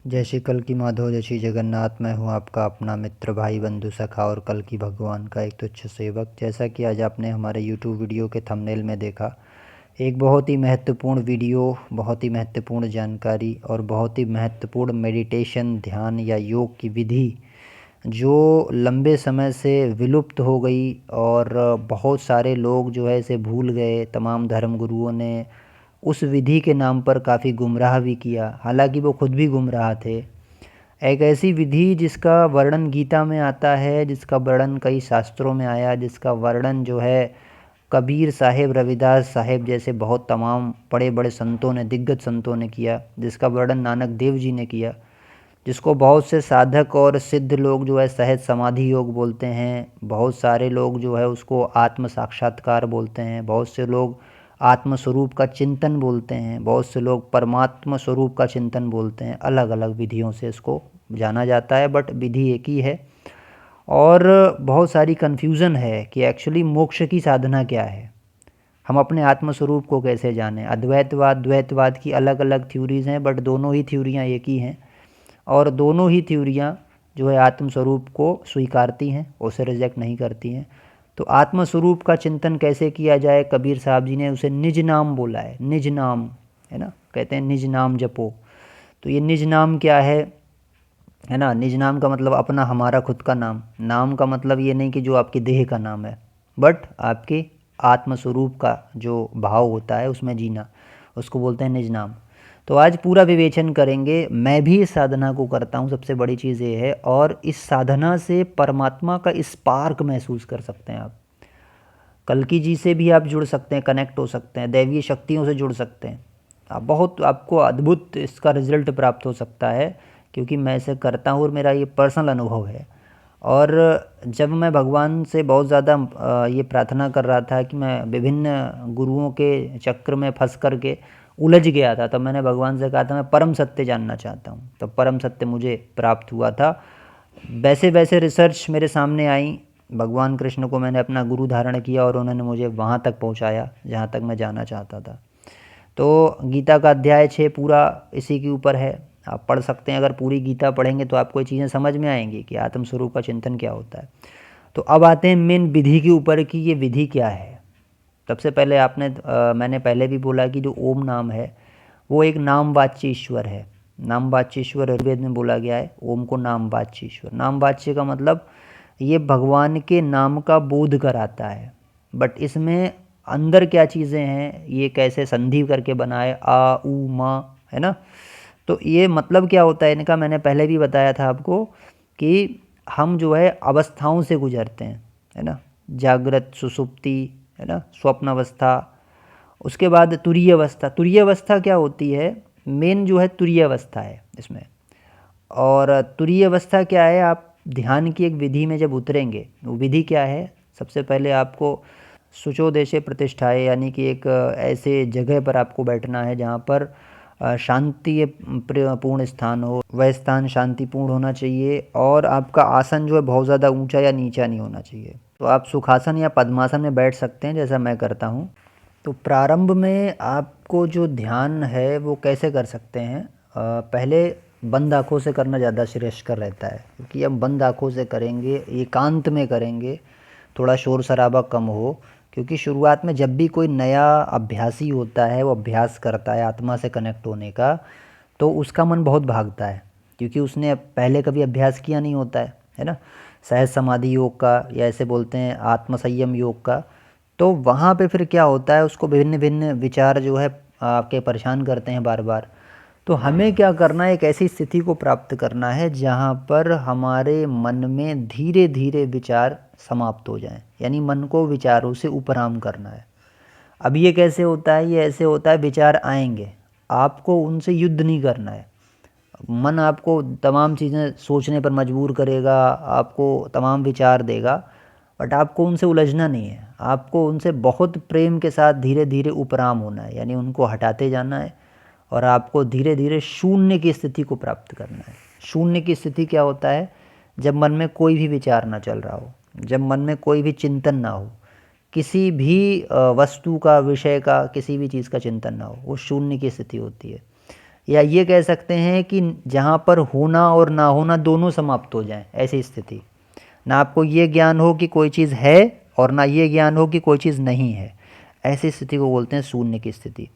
जय श्री कल की माधव, जय श्री जगन्नाथ। मैं हूँ आपका अपना मित्र, भाई, बंधु, सखा और कल की भगवान का एक तुच्छ सेवक। जैसा कि आज आपने हमारे YouTube वीडियो के थंबनेल में देखा, एक बहुत ही महत्वपूर्ण वीडियो, बहुत ही महत्वपूर्ण जानकारी और बहुत ही महत्वपूर्ण मेडिटेशन, ध्यान या योग की विधि जो लंबे समय से विलुप्त हो गई और बहुत सारे लोग जो है इसे भूल गए। तमाम धर्म गुरुओं ने उस विधि के नाम पर काफ़ी गुमराह भी किया, हालांकि वो खुद भी गुमराह थे। एक ऐसी विधि जिसका वर्णन गीता में आता है, जिसका वर्णन कई शास्त्रों में आया, जिसका वर्णन जो है कबीर साहिब, रविदास साहिब जैसे बहुत तमाम बड़े बड़े संतों ने, दिग्गज संतों ने किया, जिसका वर्णन नानक देव जी ने किया, जिसको बहुत से साधक और सिद्ध लोग जो है सहज समाधि योग बोलते हैं। बहुत सारे लोग जो है उसको आत्म साक्षात्कार बोलते हैं, बहुत से लोग आत्म स्वरूप का चिंतन बोलते हैं, बहुत से लोग परमात्मा स्वरूप का चिंतन बोलते हैं। अलग अलग विधियों से इसको जाना जाता है, बट विधि एक ही है। और बहुत सारी कन्फ्यूज़न है कि एक्चुअली मोक्ष की साधना क्या है, हम अपने आत्म स्वरूप को कैसे जानें। अद्वैतवाद, द्वैतवाद की अलग अलग थ्योरीज़ हैं, बट दोनों ही थ्योरियाँ एक ही हैं। और दोनों ही थ्योरियाँ जो है आत्म स्वरूप को स्वीकारती हैं, उसे रिजेक्ट नहीं करती हैं। तो आत्म स्वरूप का चिंतन कैसे किया जाए, कबीर साहब जी ने उसे निज नाम बोला है। निज नाम, है ना, कहते हैं निज नाम जपो। तो ये निज नाम क्या है ना। निज नाम का मतलब अपना, हमारा खुद का नाम। नाम का मतलब ये नहीं कि जो आपके देह का नाम है, बट आपके आत्म स्वरूप का जो भाव होता है उसमें जीना, उसको बोलते हैं निज नाम। तो आज पूरा विवेचन करेंगे। मैं भी इस साधना को करता हूँ, सबसे बड़ी चीज़ ये है। और इस साधना से परमात्मा का स्पार्क महसूस कर सकते हैं आप। कल्कि जी से भी आप जुड़ सकते हैं, कनेक्ट हो सकते हैं, दैवीय शक्तियों से जुड़ सकते हैं आप। बहुत आपको अद्भुत इसका रिजल्ट प्राप्त हो सकता है, क्योंकि मैं इसे करता हूँ और मेरा ये पर्सनल अनुभव है। और जब मैं भगवान से बहुत ज़्यादा ये प्रार्थना कर रहा था कि मैं विभिन्न गुरुओं के चक्र में फंस कर के उलझ गया था, तब मैंने भगवान से कहा था मैं परम सत्य जानना चाहता हूँ। तब परम सत्य मुझे प्राप्त हुआ था। वैसे वैसे रिसर्च मेरे सामने आई, भगवान कृष्ण को मैंने अपना गुरु धारण किया और उन्होंने मुझे वहाँ तक पहुँचाया जहाँ तक मैं जाना चाहता था। तो गीता का अध्याय 6 पूरा इसी के ऊपर है। आप पढ़ सकते हैं, अगर पूरी गीता पढ़ेंगे तो आपको ये चीज़ें समझ में आएंगी कि आत्म स्वरूप का चिंतन क्या होता है। तो अब आते हैं मेन विधि के ऊपर कि ये विधि क्या है। सबसे पहले मैंने पहले भी बोला कि जो ओम नाम है वो एक नामवाच्य ईश्वर है। नामवाच्य ईश्वर ऋग्वेद में बोला गया है, ओम को नामवाच्य ईश्वर। नामवाच्य का मतलब ये भगवान के नाम का बोध कराता है। बट इसमें अंदर क्या चीज़ें हैं, ये कैसे संधि करके बना है, आ उ मा, है ना। तो ये मतलब क्या होता है इनका, मैंने पहले भी बताया था आपको कि हम जो है अवस्थाओं से गुजरते हैं, है ना। जागृत, सुषुप्ति, है ना, स्वप्न अवस्था, उसके बाद तुरीय अवस्था। तुरीय अवस्था क्या होती है, मेन जो है तुरीय अवस्था है इसमें। और तुरीय अवस्था क्या है, आप ध्यान की एक विधि में जब उतरेंगे, वो विधि क्या है, सबसे पहले आपको शुचोदेशे प्रतिष्ठाए, यानी कि एक ऐसे जगह पर आपको बैठना है जहाँ पर शांति पूर्ण स्थान हो। वह स्थान शांतिपूर्ण होना चाहिए और आपका आसन जो है बहुत ज़्यादा ऊंचा या नीचा नहीं होना चाहिए। तो आप सुखासन या पद्मासन में बैठ सकते हैं, जैसा मैं करता हूँ। तो प्रारंभ में आपको जो ध्यान है वो कैसे कर सकते हैं, पहले बंद आँखों से करना ज़्यादा श्रेयस्कर रहता है, क्योंकि हम बंद आँखों से करेंगे, एकांत में करेंगे, थोड़ा शोर शराबा कम हो। क्योंकि शुरुआत में जब भी कोई नया अभ्यासी होता है, वो अभ्यास करता है आत्मा से कनेक्ट होने का, तो उसका मन बहुत भागता है, क्योंकि उसने पहले कभी अभ्यास किया नहीं होता है ना। सहज समाधि योग का, या ऐसे बोलते हैं आत्म संयम योग का। तो वहाँ पे फिर क्या होता है, उसको भिन्न भिन्न विचार जो है आपके परेशान करते हैं बार बार। तो हमें क्या करना है, एक ऐसी स्थिति को प्राप्त करना है जहाँ पर हमारे मन में धीरे धीरे विचार समाप्त हो जाएं, यानी मन को विचारों से उपराम करना है। अब ये कैसे होता है, ये ऐसे होता है, विचार आएंगे, आपको उनसे युद्ध नहीं करना है। मन आपको तमाम चीज़ें सोचने पर मजबूर करेगा, आपको तमाम विचार देगा, बट आपको उनसे उलझना नहीं है। आपको उनसे बहुत प्रेम के साथ धीरे धीरे उपराम होना है, यानी उनको हटाते जाना है। और आपको धीरे धीरे शून्य की स्थिति को प्राप्त करना है। शून्य की स्थिति क्या होता है, जब मन में कोई भी विचार ना चल रहा हो, जब मन में कोई भी चिंतन ना हो, किसी भी वस्तु का, विषय का, किसी भी चीज़ का चिंतन ना हो, वो शून्य की स्थिति होती है। या ये कह सकते हैं कि जहाँ पर होना और ना होना दोनों समाप्त हो जाएं, ऐसी स्थिति। ना आपको ये ज्ञान हो कि कोई चीज़ है और ना ये ज्ञान हो कि कोई चीज़ नहीं है, ऐसी स्थिति को बोलते हैं शून्य की स्थिति।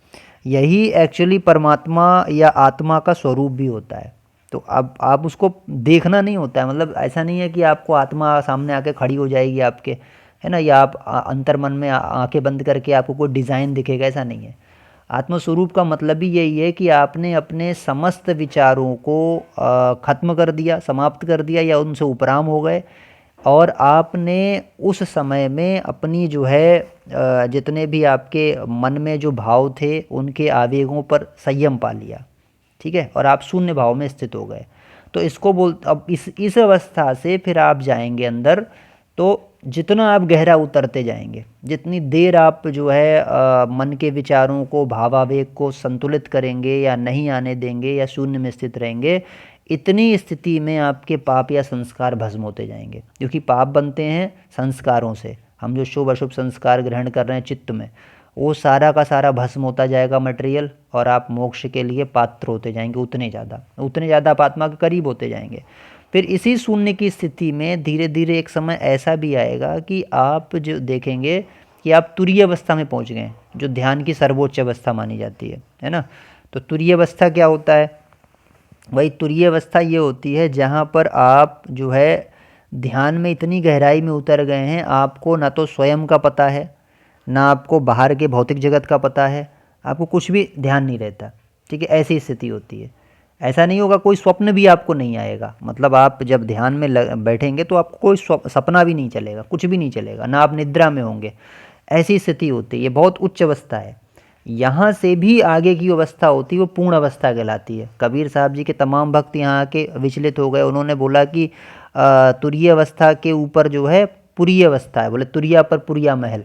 यही एक्चुअली परमात्मा या आत्मा का स्वरूप भी होता है। तो अब आप उसको देखना नहीं होता है, मतलब ऐसा नहीं है कि आपको आत्मा सामने आके खड़ी हो जाएगी आपके, है ना, या आप अंतर्मन में आंखें बंद करके आपको कोई डिज़ाइन दिखेगा, ऐसा नहीं है। आत्मस्वरूप का मतलब ही यही है कि आपने अपने समस्त विचारों को खत्म कर दिया, समाप्त कर दिया या उनसे उपराम हो गए, और आपने उस समय में अपनी जो है जितने भी आपके मन में जो भाव थे उनके आवेगों पर संयम पा लिया, ठीक है, और आप शून्य भाव में स्थित हो गए। तो इसको बोल, अब इस अवस्था से फिर आप जाएंगे अंदर, तो जितना आप गहरा उतरते जाएंगे, जितनी देर आप जो है मन के विचारों को, भावावेग को संतुलित करेंगे या नहीं आने देंगे या शून्य में स्थित रहेंगे, इतनी स्थिति में आपके पाप या संस्कार भस्म होते जाएंगे। क्योंकि पाप बनते हैं संस्कारों से, हम जो शुभ अशुभ संस्कार ग्रहण कर रहे हैं चित्त में, वो सारा का सारा भस्म होता जाएगा मटेरियल, और आप मोक्ष के लिए पात्र होते जाएंगे, उतने ज़्यादा आप आत्मा के करीब होते जाएंगे। फिर इसी शून्य की स्थिति में धीरे धीरे एक समय ऐसा भी आएगा कि आप जो देखेंगे कि आप तुरीय अवस्था में पहुंच गए, जो ध्यान की सर्वोच्च अवस्था मानी जाती है ना। तो तुरीय अवस्था क्या होता है? वही तुरीय अवस्था ये होती है जहाँ पर आप जो है ध्यान में इतनी गहराई में उतर गए हैं, आपको ना तो स्वयं का पता है, ना आपको बाहर के भौतिक जगत का पता है, आपको कुछ भी ध्यान नहीं रहता, ठीक है, ऐसी स्थिति होती है। ऐसा नहीं होगा, कोई स्वप्न भी आपको नहीं आएगा, मतलब आप जब ध्यान में बैठेंगे तो आपको कोई सपना भी नहीं चलेगा, कुछ भी नहीं चलेगा, ना आप निद्रा में होंगे, ऐसी स्थिति होती है। ये बहुत उच्च अवस्था है। यहाँ से भी आगे की अवस्था होती है, वो पूर्ण अवस्था कहलाती है। कबीर साहब जी के तमाम भक्त यहाँ आके विचलित हो गए, उन्होंने बोला कि तुरीय अवस्था के ऊपर जो है पुरीय अवस्था है, बोले तुरिया पर पुरिया महल,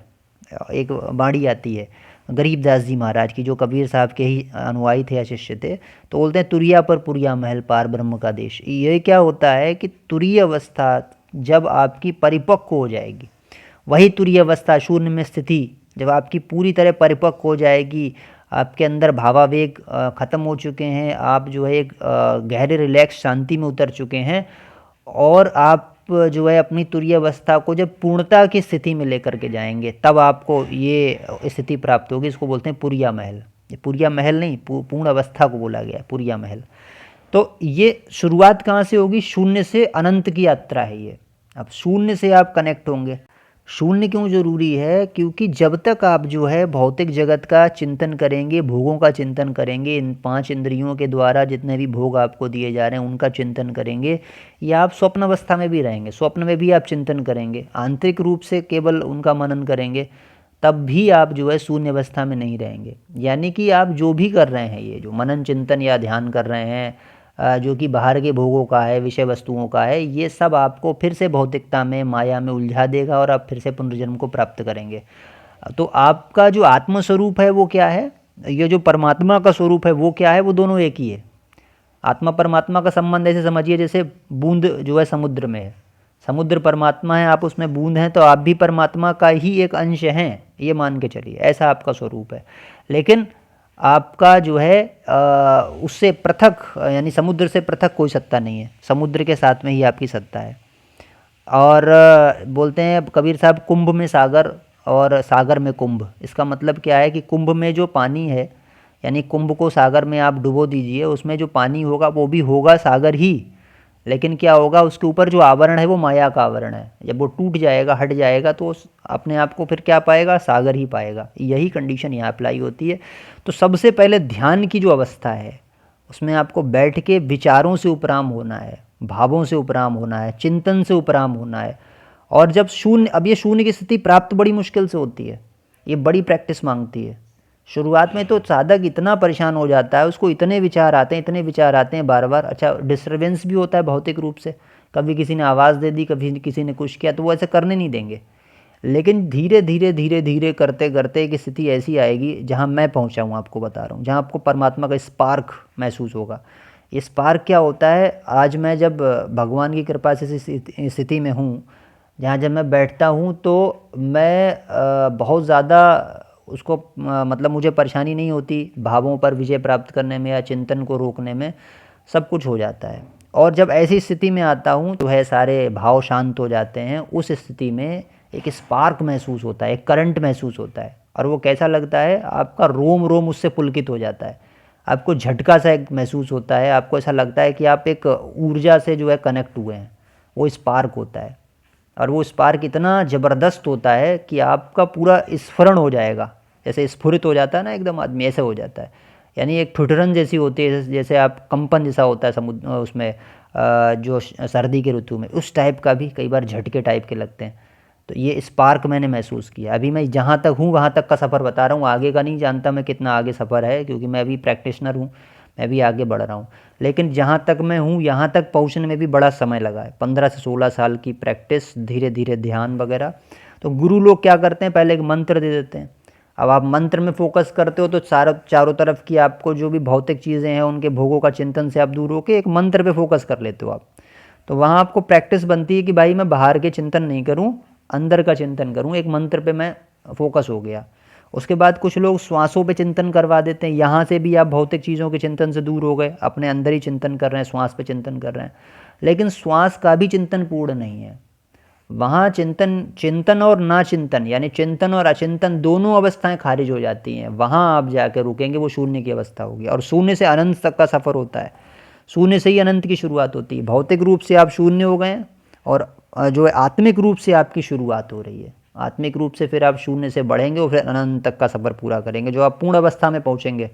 एक बाणी आती है गरीबदास जी महाराज की, जो कबीर साहब के ही अनुयायी थे या शिष्य थे, तो बोलते हैं तुरिया पर पुरिया महल पार ब्रह्म का देश। ये क्या होता है कि तुरीय अवस्था जब आपकी परिपक्व हो जाएगी, वही तुरीय अवस्था शून्य में स्थिति जब आपकी पूरी तरह परिपक्व हो जाएगी, आपके अंदर भावावेग ख़त्म हो चुके हैं, आप जो है एक गहरे रिलैक्स शांति में उतर चुके हैं, और आप जो है अपनी तुरीय अवस्था को जब पूर्णता की स्थिति में लेकर के जाएंगे, तब आपको ये स्थिति प्राप्त होगी। इसको बोलते हैं पुरिया महल। ये पुरिया महल नहीं, पूर्ण अवस्था को बोला गया है पुरिया महल। तो ये शुरुआत कहाँ से होगी? शून्य से अनंत की यात्रा है ये। अब शून्य से आप कनेक्ट होंगे। शून्य क्यों जरूरी है? क्योंकि जब तक आप जो है भौतिक जगत का चिंतन करेंगे, भोगों का चिंतन करेंगे, इन 5 इंद्रियों के द्वारा जितने भी भोग आपको दिए जा रहे हैं उनका चिंतन करेंगे, या आप स्वप्न अवस्था में भी रहेंगे, स्वप्न में भी आप चिंतन करेंगे, आंतरिक रूप से केवल उनका मनन करेंगे, तब भी आप जो है शून्य अवस्था में नहीं रहेंगे। यानी कि आप जो भी कर रहे हैं, ये जो मनन चिंतन या ध्यान कर रहे हैं, जो कि बाहर के भोगों का है, विषय वस्तुओं का है, ये सब आपको फिर से भौतिकता में, माया में उलझा देगा, और आप फिर से पुनर्जन्म को प्राप्त करेंगे। तो आपका जो आत्म स्वरूप है वो क्या है? ये जो परमात्मा का स्वरूप है वो क्या है? वो दोनों एक ही है। आत्मा परमात्मा का संबंध ऐसे समझिए जैसे बूंद जो है समुद्र में है, समुद्र परमात्मा है, आप उसमें बूंद हैं, तो आप भी परमात्मा का ही एक अंश हैं, ये मान के चलिए, ऐसा आपका स्वरूप है। लेकिन आपका जो है उससे पृथक, यानी समुद्र से पृथक कोई सत्ता नहीं है, समुद्र के साथ में ही आपकी सत्ता है। और बोलते हैं कबीर साहब, कुंभ में सागर और सागर में कुंभ। इसका मतलब क्या है कि कुंभ में जो पानी है, यानी कुंभ को सागर में आप डुबो दीजिए, उसमें जो पानी होगा वो भी होगा सागर ही, लेकिन क्या होगा, उसके ऊपर जो आवरण है वो माया का आवरण है। जब वो टूट जाएगा, हट जाएगा, तो अपने आप को फिर क्या पाएगा? सागर ही पाएगा। यही कंडीशन यहाँ अप्लाई होती है। तो सबसे पहले ध्यान की जो अवस्था है उसमें आपको बैठ के विचारों से उपराम होना है, भावों से उपराम होना है, चिंतन से उपराम होना है। और जब शून्य, अब ये शून्य की स्थिति प्राप्त बड़ी मुश्किल से होती है, ये बड़ी प्रैक्टिस मांगती है। शुरुआत में तो साधक इतना परेशान हो जाता है, उसको इतने विचार आते हैं, इतने विचार आते हैं बार बार। अच्छा, डिस्टर्बेंस भी होता है भौतिक रूप से, कभी किसी ने आवाज़ दे दी, कभी किसी ने कुछ किया, तो वो ऐसे करने नहीं देंगे। लेकिन धीरे धीरे धीरे धीरे करते करते एक स्थिति ऐसी आएगी जहाँ मैं पहुँचा हूँ, आपको बता रहा हूँ, जहाँ आपको परमात्मा का स्पार्क महसूस होगा। ये स्पार्क क्या होता है? आज मैं जब भगवान की कृपा से स्थिति में हूँ, जहाँ जब मैं बैठता हूँ तो मैं बहुत ज़्यादा उसको मतलब मुझे परेशानी नहीं होती भावों पर विजय प्राप्त करने में या चिंतन को रोकने में, सब कुछ हो जाता है। और जब ऐसी स्थिति में आता हूँ तो है सारे भाव शांत हो जाते हैं। उस स्थिति में एक स्पार्क महसूस होता है, एक करंट महसूस होता है, और वो कैसा लगता है, आपका रोम रोम उससे पुलकित हो जाता है। आपको झटका सा एक महसूस होता है, आपको ऐसा लगता है कि आप एक ऊर्जा से जो है कनेक्ट हुए हैं। वो स्पार्क होता है, और वो स्पार्क इतना ज़बरदस्त होता है कि आपका पूरा स्फुरण हो जाएगा। जैसे स्फुरित हो जाता है ना एकदम आदमी, ऐसे हो जाता है। यानी एक ठुठुरन जैसी होती है, जैसे आप कंपन जैसा होता है समुद्र उसमें जो सर्दी के ऋतु में, उस टाइप का भी कई बार झटके टाइप के लगते हैं। तो ये स्पार्क मैंने महसूस किया। अभी मैं जहाँ तक हूँ वहाँ तक का सफ़र बता रहा हूँ, आगे का नहीं जानता मैं कितना आगे सफ़र है, क्योंकि मैं अभी प्रैक्टिशनर हूँ, मैं भी आगे बढ़ रहा हूँ। लेकिन जहाँ तक मैं हूँ यहाँ तक पहुँचने में भी बड़ा समय लगा है, 15 से 16 साल की प्रैक्टिस, धीरे धीरे ध्यान वगैरह। तो गुरु लोग क्या करते हैं, पहले एक मंत्र दे देते हैं। अब आप मंत्र में फोकस करते हो तो चारों तरफ की आपको जो भी भौतिक चीज़ें हैं उनके भोगों का चिंतन से आप दूर होकर एक मंत्र पे फोकस कर लेते हो आप। तो वहाँ आपको प्रैक्टिस बनती है कि भाई मैं बाहर के चिंतन नहीं करूँ, अंदर का चिंतन करूँ। एक मंत्र पे मैं फोकस हो गया। उसके बाद कुछ लोग श्वासों पे चिंतन करवा देते हैं, यहाँ से भी आप भौतिक चीज़ों के चिंतन से दूर हो गए, अपने अंदर ही चिंतन कर रहे हैं, श्वास पे चिंतन कर रहे हैं। लेकिन श्वास का भी चिंतन पूर्ण नहीं है। वहाँ चिंतन और ना चिंतन, यानी चिंतन और अचिंतन दोनों अवस्थाएं खारिज हो जाती हैं। वहाँ आप जाकर रुकेंगे, वो शून्य की अवस्था होगी। और शून्य से अनंत तक का सफ़र होता है। शून्य से ही अनंत की शुरुआत होती है। भौतिक रूप से आप शून्य हो गए हैं, और जो है आत्मिक रूप से आपकी शुरुआत हो रही है। आत्मिक रूप से फिर आप शून्य से बढ़ेंगे और फिर अनंत तक का सफ़र पूरा करेंगे। जो आप पूर्ण अवस्था में पहुँचेंगे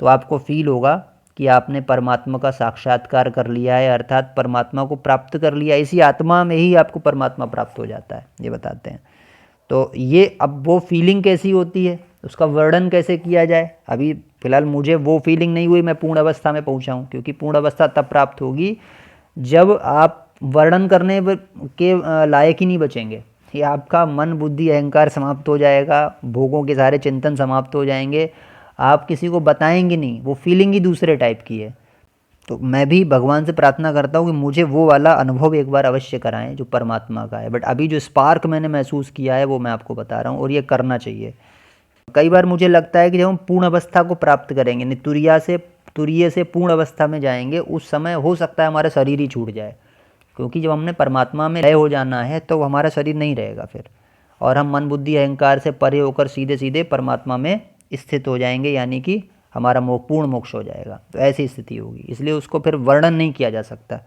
तो आपको फील होगा कि आपने परमात्मा का साक्षात्कार कर लिया है, अर्थात परमात्मा को प्राप्त कर लिया। इसी आत्मा में ही आपको परमात्मा प्राप्त हो जाता है, ये बताते हैं। तो ये अब वो फीलिंग कैसी होती है, उसका वर्णन कैसे किया जाए। अभी फ़िलहाल मुझे वो फीलिंग नहीं हुई मैं पूर्ण अवस्था में पहुंचा हूँ, क्योंकि पूर्ण अवस्था तब प्राप्त होगी जब आप वर्णन करने के लायक ही नहीं बचेंगे। ये आपका मन बुद्धि अहंकार समाप्त हो जाएगा, भोगों के सारे चिंतन समाप्त हो जाएंगे, आप किसी को बताएंगे नहीं, वो फीलिंग ही दूसरे टाइप की है। तो मैं भी भगवान से प्रार्थना करता हूँ कि मुझे वो वाला अनुभव एक बार अवश्य कराएं जो परमात्मा का है। बट अभी जो स्पार्क मैंने महसूस किया है वो मैं आपको बता रहा हूँ, और ये करना चाहिए। कई बार मुझे लगता है कि जब हम पूर्ण अवस्था को प्राप्त करेंगे, यानी तुरीय से पूर्ण अवस्था में जाएंगे, उस समय हो सकता है हमारा शरीर ही छूट जाए। क्योंकि जब हमने परमात्मा में लय हो जाना है तो हमारा शरीर नहीं रहेगा फिर, और हम मन बुद्धि अहंकार से परे होकर सीधे सीधे परमात्मा में स्थित हो जाएंगे, यानी कि हमारा पूर्ण मोक्ष हो जाएगा। तो ऐसी स्थिति होगी, इसलिए उसको फिर वर्णन नहीं किया जा सकता।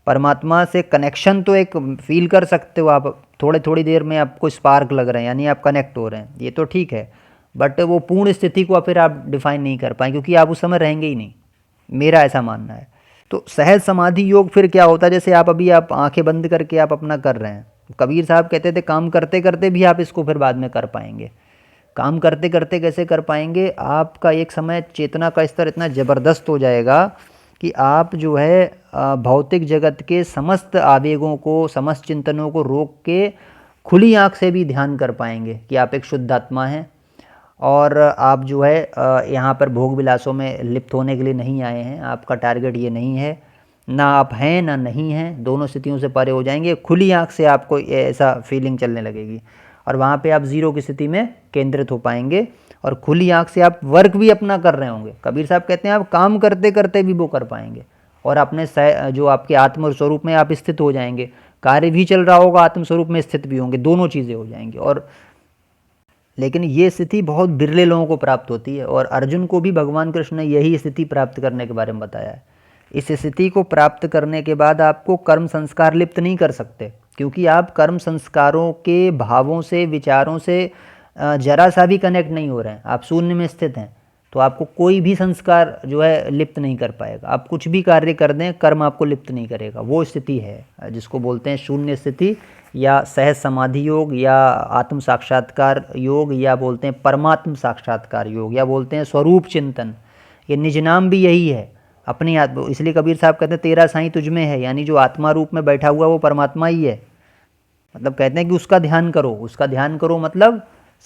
परमात्मा से कनेक्शन तो एक फील कर सकते हो आप, थोड़ी थोड़ी देर में आपको स्पार्क लग रहे हैं, यानी आप कनेक्ट हो रहे हैं, ये तो ठीक है। बट वो पूर्ण स्थिति को फिर आप डिफाइन नहीं कर पाए, क्योंकि आप उस समय रहेंगे ही नहीं, मेरा ऐसा मानना है। तो सहज समाधि योग फिर क्या होता है, जैसे आप आंखें बंद करके आप अपना कर रहे हैं। कबीर साहब कहते थे काम करते करते भी आप इसको फिर बाद में कर पाएंगे। काम करते करते कैसे कर पाएंगे, आपका एक समय चेतना का स्तर इतना ज़बरदस्त हो जाएगा कि आप जो है भौतिक जगत के समस्त आवेगों को, समस्त चिंतनों को रोक के खुली आँख से भी ध्यान कर पाएंगे कि आप एक शुद्ध आत्मा हैं, और आप जो है यहाँ पर भोग विलासों में लिप्त होने के लिए नहीं आए हैं। आपका टारगेट ये नहीं है, ना आप हैं ना नहीं हैं, दोनों स्थितियों से परे हो जाएंगे। खुली आँख से आपको ऐसा फीलिंग चलने लगेगी, और वहाँ पे आप ज़ीरो की स्थिति में केंद्रित हो पाएंगे, और खुली आँख से आप वर्क भी अपना कर रहे होंगे। कबीर साहब कहते हैं आप काम करते करते भी वो कर पाएंगे, और अपने जो आपके आत्म स्वरूप में आप स्थित हो जाएंगे। कार्य भी चल रहा होगा, आत्म स्वरूप में स्थित भी होंगे, दोनों चीज़ें हो जाएंगी। और लेकिन ये स्थिति बहुत बिरले लोगों को प्राप्त होती है, और अर्जुन को भी भगवान कृष्ण ने यही स्थिति प्राप्त करने के बारे में बताया है। इस स्थिति को प्राप्त करने के बाद आपको कर्म संस्कार लिप्त नहीं कर सकते, क्योंकि आप कर्म संस्कारों के भावों से, विचारों से जरा सा भी कनेक्ट नहीं हो रहे हैं, आप शून्य में स्थित हैं। तो आपको कोई भी संस्कार जो है लिप्त नहीं कर पाएगा। आप कुछ भी कार्य कर दें, कर्म आपको लिप्त नहीं करेगा। वो स्थिति है जिसको बोलते हैं शून्य स्थिति, या सहज समाधि योग, या आत्म साक्षात्कार योग, या बोलते हैं परमात्म साक्षात्कार योग, या बोलते हैं स्वरूप चिंतन। ये निज नाम भी यही है, अपनी आत्मा। इसलिए कबीर साहब कहते हैं तेरा साईं तुझ में है, यानी जो आत्मा रूप में बैठा हुआ वो परमात्मा ही है। मतलब कहते हैं कि उसका ध्यान करो, उसका ध्यान करो मतलब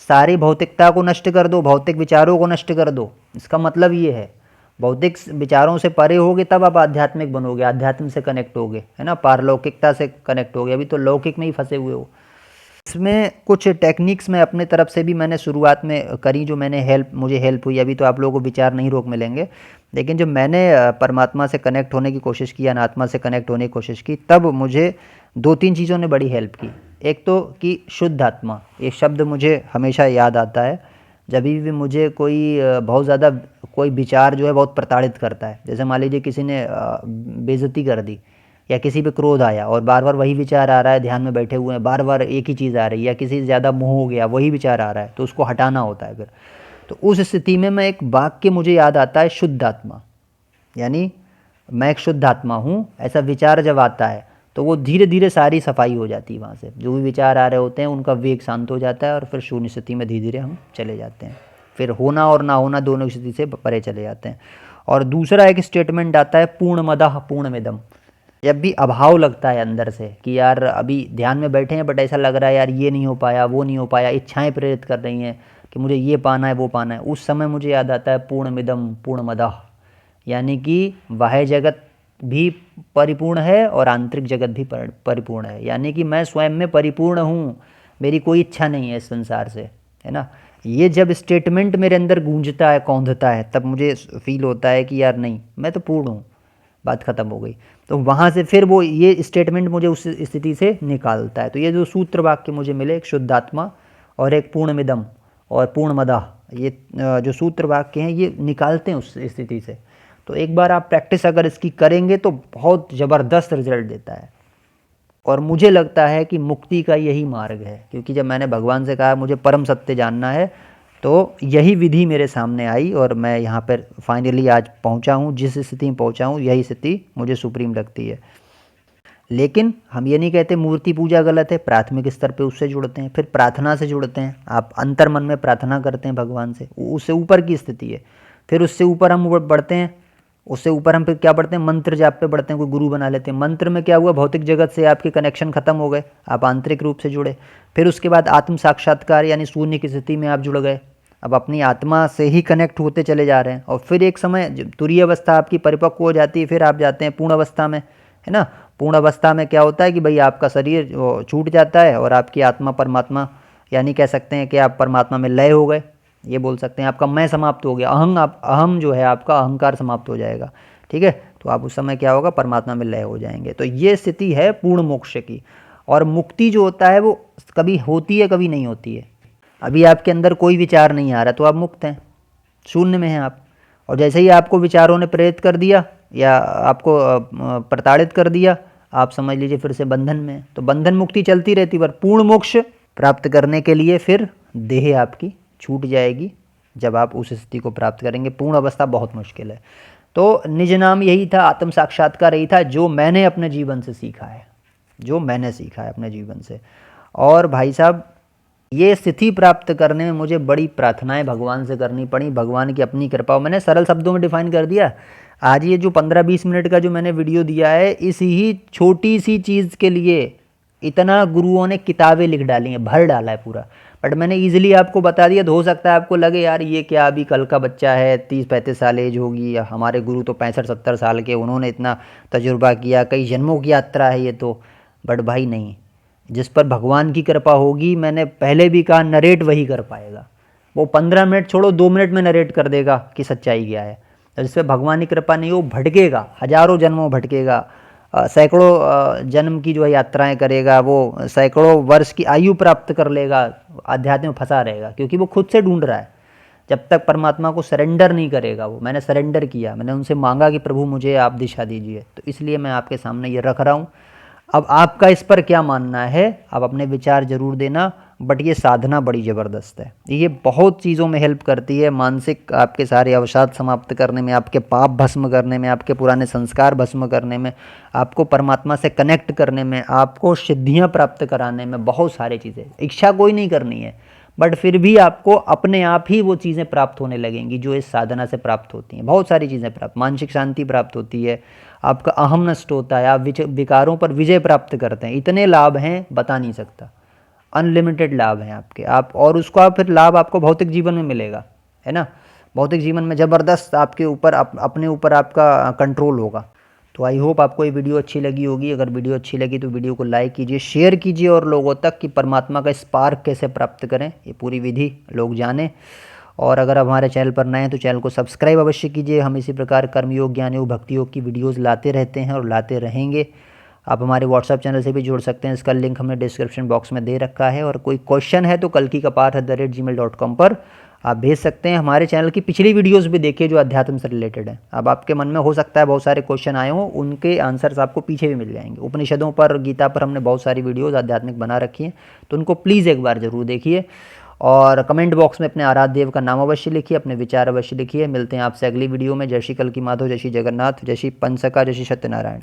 सारी भौतिकता को नष्ट कर दो, भौतिक विचारों को नष्ट कर दो। इसका मतलब ये है, भौतिक विचारों से परे होगे तब आप आध्यात्मिक बनोगे, आध्यात्म से कनेक्ट होगे, है ना, पारलौकिकता से कनेक्ट होगे। अभी तो लौकिक में ही फंसे हुए हो। इसमें कुछ टेक्निक्स मैं अपने तरफ से भी मैंने शुरुआत में करी, जो मुझे हेल्प हुई। अभी तो आप लोगों को विचार नहीं रोक मिलेंगे, लेकिन जब मैंने परमात्मा से कनेक्ट होने की कोशिश की, अनात्मा से कनेक्ट होने की कोशिश की, तब मुझे 2-3 चीज़ों ने बड़ी हेल्प की। एक तो कि शुद्ध आत्मा, ये शब्द मुझे हमेशा याद आता है जब भी मुझे कोई बहुत ज़्यादा कोई विचार जो है बहुत प्रताड़ित करता है। जैसे मान लीजिए किसी ने बेइज्जती कर दी, या किसी पे क्रोध आया और बार बार वही विचार आ रहा है, ध्यान में बैठे हुए हैं, बार बार एक ही चीज़ आ रही है, या किसी से ज़्यादा मोह हो गया, वही विचार आ रहा है, तो उसको हटाना होता है फिर। तो उस स्थिति में मैं एक वाक्य मुझे याद आता है, शुद्ध आत्मा, यानी मैं एक शुद्ध आत्मा हूँ, ऐसा विचार जब आता है तो वो धीरे धीरे सारी सफाई हो जाती है। वहाँ से जो भी विचार आ रहे होते हैं उनका वेग शांत हो जाता है, और फिर शून्य स्थिति में धीरे धीरे हम चले जाते हैं। फिर होना और ना होना दोनों स्थिति से परे चले जाते हैं। और दूसरा एक स्टेटमेंट आता है, पूर्णमदः पूर्णमिदम्। जब भी अभाव लगता है अंदर से कि यार अभी ध्यान में बैठे हैं बट ऐसा लग रहा है यार ये नहीं हो पाया, वो नहीं हो पाया, इच्छाएं प्रेरित कर रही हैं कि मुझे ये पाना है, वो पाना है, उस समय मुझे याद आता है पूर्णमिदं पूर्णमदः, यानी कि बाह्य जगत भी परिपूर्ण है और आंतरिक जगत भी परिपूर्ण है, यानी कि मैं स्वयं में परिपूर्ण हूँ, मेरी कोई इच्छा नहीं है इस संसार से, है ना। ये जब स्टेटमेंट मेरे अंदर गूंजता है, कौंधता है, तब मुझे फील होता है कि यार नहीं, मैं तो पूर्ण हूँ, बात ख़त्म हो गई। तो वहाँ से फिर वो ये स्टेटमेंट मुझे उस स्थिति से निकालता है। तो ये जो सूत्र वाक्य मुझे मिले, एक शुद्ध आत्मा और एक पूर्णमिदम और पूर्णमदः, ये जो सूत्र वाक्य हैं ये निकालते हैं उस स्थिति से। तो एक बार आप प्रैक्टिस अगर इसकी करेंगे तो बहुत ज़बरदस्त रिजल्ट देता है। और मुझे लगता है कि मुक्ति का यही मार्ग है, क्योंकि जब मैंने भगवान से कहा मुझे परम सत्य जानना है, तो यही विधि मेरे सामने आई और मैं यहाँ पर फाइनली आज पहुँचा हूँ, जिस स्थिति में पहुँचा हूँ यही स्थिति मुझे सुप्रीम लगती है। लेकिन हम ये नहीं कहते मूर्ति पूजा गलत है, प्राथमिक स्तर पे उससे जुड़ते हैं, फिर प्रार्थना से जुड़ते हैं, आप अंतर मन में प्रार्थना करते हैं भगवान से, उससे ऊपर की स्थिति है। फिर उससे ऊपर हम बढ़ते हैं, उससे ऊपर हम फिर क्या बढ़ते हैं, मंत्र जाप पे बढ़ते हैं, कोई गुरु बना लेते हैं। मंत्र में क्या हुआ, भौतिक जगत से आपके कनेक्शन खत्म हो गए, आप आंतरिक रूप से जुड़े। फिर उसके बाद आत्म साक्षात्कार यानी शून्य की स्थिति में आप जुड़ गए, अब अपनी आत्मा से ही कनेक्ट होते चले जा रहे हैं। और फिर एक समय जब तुरीय अवस्था आपकी परिपक्व हो जाती है, फिर आप जाते हैं पूर्ण अवस्था में, है ना। पूर्ण अवस्था में क्या होता है कि भाई आपका शरीर छूट जाता है और आपकी आत्मा परमात्मा, यानी कह सकते हैं कि आप परमात्मा में लय हो गए, ये बोल सकते हैं। आपका मैं समाप्त हो गया, अहम जो है आपका अहंकार समाप्त हो जाएगा, ठीक है। तो आप उस समय क्या होगा, परमात्मा में लय हो जाएंगे। तो ये स्थिति है पूर्ण मोक्ष की। और मुक्ति जो होता है वो कभी होती है कभी नहीं होती है। अभी आपके अंदर कोई विचार नहीं आ रहा तो आप मुक्त हैं, शून्य में हैं आप। और जैसे ही आपको विचारों ने प्रेरित कर दिया या आपको प्रताड़ित कर दिया, आप समझ लीजिए फिर से बंधन में। तो बंधन मुक्ति चलती रहती, पर पूर्ण मोक्ष प्राप्त करने के लिए फिर देह आपकी छूट जाएगी जब आप उस स्थिति को प्राप्त करेंगे। पूर्ण अवस्था बहुत मुश्किल है। तो निज नाम यही था, आत्म साक्षात्कार यही था जो मैंने अपने जीवन से सीखा है, जो मैंने सीखा है अपने जीवन से। और भाई साहब, ये स्थिति प्राप्त करने में मुझे बड़ी प्रार्थनाएं भगवान से करनी पड़ी, भगवान की अपनी कृपा। मैंने सरल शब्दों में डिफाइन कर दिया। आज ये जो 15-20 मिनट का जो मैंने वीडियो दिया है, इस ही छोटी सी चीज़ के लिए इतना गुरुओं ने किताबें लिख डाली हैं, भर डाला है पूरा। बट मैंने ईजिली आपको बता दिया। तो हो सकता है आपको लगे यार ये क्या, अभी कल का बच्चा है, 30-35 साल एज होगी, हमारे गुरु तो 65-70 साल के, उन्होंने इतना तजुर्बा किया, कई जन्मों की यात्रा है ये तो। बट भाई नहीं, जिस पर भगवान की कृपा होगी, मैंने पहले भी कहा, नरेट वही कर पाएगा। वो 15 मिनट छोड़ो 2 मिनट में नरेट कर देगा कि सच्चाई क्या है। तो जिस पर भगवान की कृपा नहीं हो, भटकेगा, हजारों जन्मों भटकेगा, सैकड़ों जन्म की जो है यात्राएं करेगा, वो सैकड़ों वर्ष की आयु प्राप्त कर लेगा, अध्यात्म में फंसा रहेगा, क्योंकि वो खुद से ढूंढ रहा है। जब तक परमात्मा को सरेंडर नहीं करेगा वो, मैंने सरेंडर किया, मैंने उनसे मांगा कि प्रभु मुझे आप दिशा दीजिए, तो इसलिए मैं आपके सामने ये रख रहा हूँ। अब आपका इस पर क्या मानना है, आप अपने विचार जरूर देना। बट ये साधना बड़ी ज़बरदस्त है, ये बहुत चीज़ों में हेल्प करती है। मानसिक आपके सारे अवसाद समाप्त करने में, आपके पाप भस्म करने में, आपके पुराने संस्कार भस्म करने में, आपको परमात्मा से कनेक्ट करने में, आपको सिद्धियां प्राप्त कराने में, बहुत सारी चीज़ें। इच्छा कोई नहीं करनी है, बट फिर भी आपको अपने आप ही वो चीज़ें प्राप्त होने लगेंगी जो इस साधना से प्राप्त होती हैं। बहुत सारी चीज़ें प्राप्त, मानसिक शांति प्राप्त होती है, आपका अहम नष्ट होता है, आप विकारों पर विजय प्राप्त करते हैं। इतने लाभ हैं बता नहीं सकता, अनलिमिटेड लाभ हैं आपके। आप और उसको आप फिर लाभ आपको भौतिक जीवन में मिलेगा, है ना। भौतिक जीवन में ज़बरदस्त आपके ऊपर अपने ऊपर आपका कंट्रोल होगा। तो आई होप आपको ये वीडियो अच्छी लगी होगी। अगर वीडियो अच्छी लगी तो वीडियो को लाइक कीजिए, शेयर कीजिए और लोगों तक कि परमात्मा का स्पार्क कैसे प्राप्त करें, ये पूरी विधि लोग जानें। और अगर आप हमारे चैनल पर नए हैं तो चैनल को सब्सक्राइब अवश्य कीजिए। हम इसी प्रकार कर्मयोग, ज्ञान योग, भक्ति योग की वीडियोज़ लाते रहते हैं और लाते रहेंगे। आप हमारे व्हाट्सअप चैनल से भी जुड़ सकते हैं, इसका लिंक हमने डिस्क्रिप्शन बॉक्स में दे रखा है। और कोई क्वेश्चन है तो kalkikapath@gmail.com पर आप भेज सकते हैं। हमारे चैनल की पिछली वीडियोस भी देखिए जो अध्यात्म से रिलेटेड है। अब आपके मन में हो सकता है बहुत सारे क्वेश्चन आए हों, उनके आंसर्स आपको पीछे भी मिल जाएंगे। उपनिषदों पर, गीता पर हमने बहुत सारी वीडियोस आध्यात्मिक बना रखी हैं, तो उनको प्लीज़ एक बार ज़रूर देखिए। और कमेंट बॉक्स में अपने आराध्य देव का नाम अवश्य लिखिए, अपने विचार अवश्य लिखिए। मिलते हैं आपसे अगली वीडियो में। जय श्री कल्की माधव, जय श्री जगन्नाथ, जय श्री पंचसखा, जय श्री सत्यनारायण।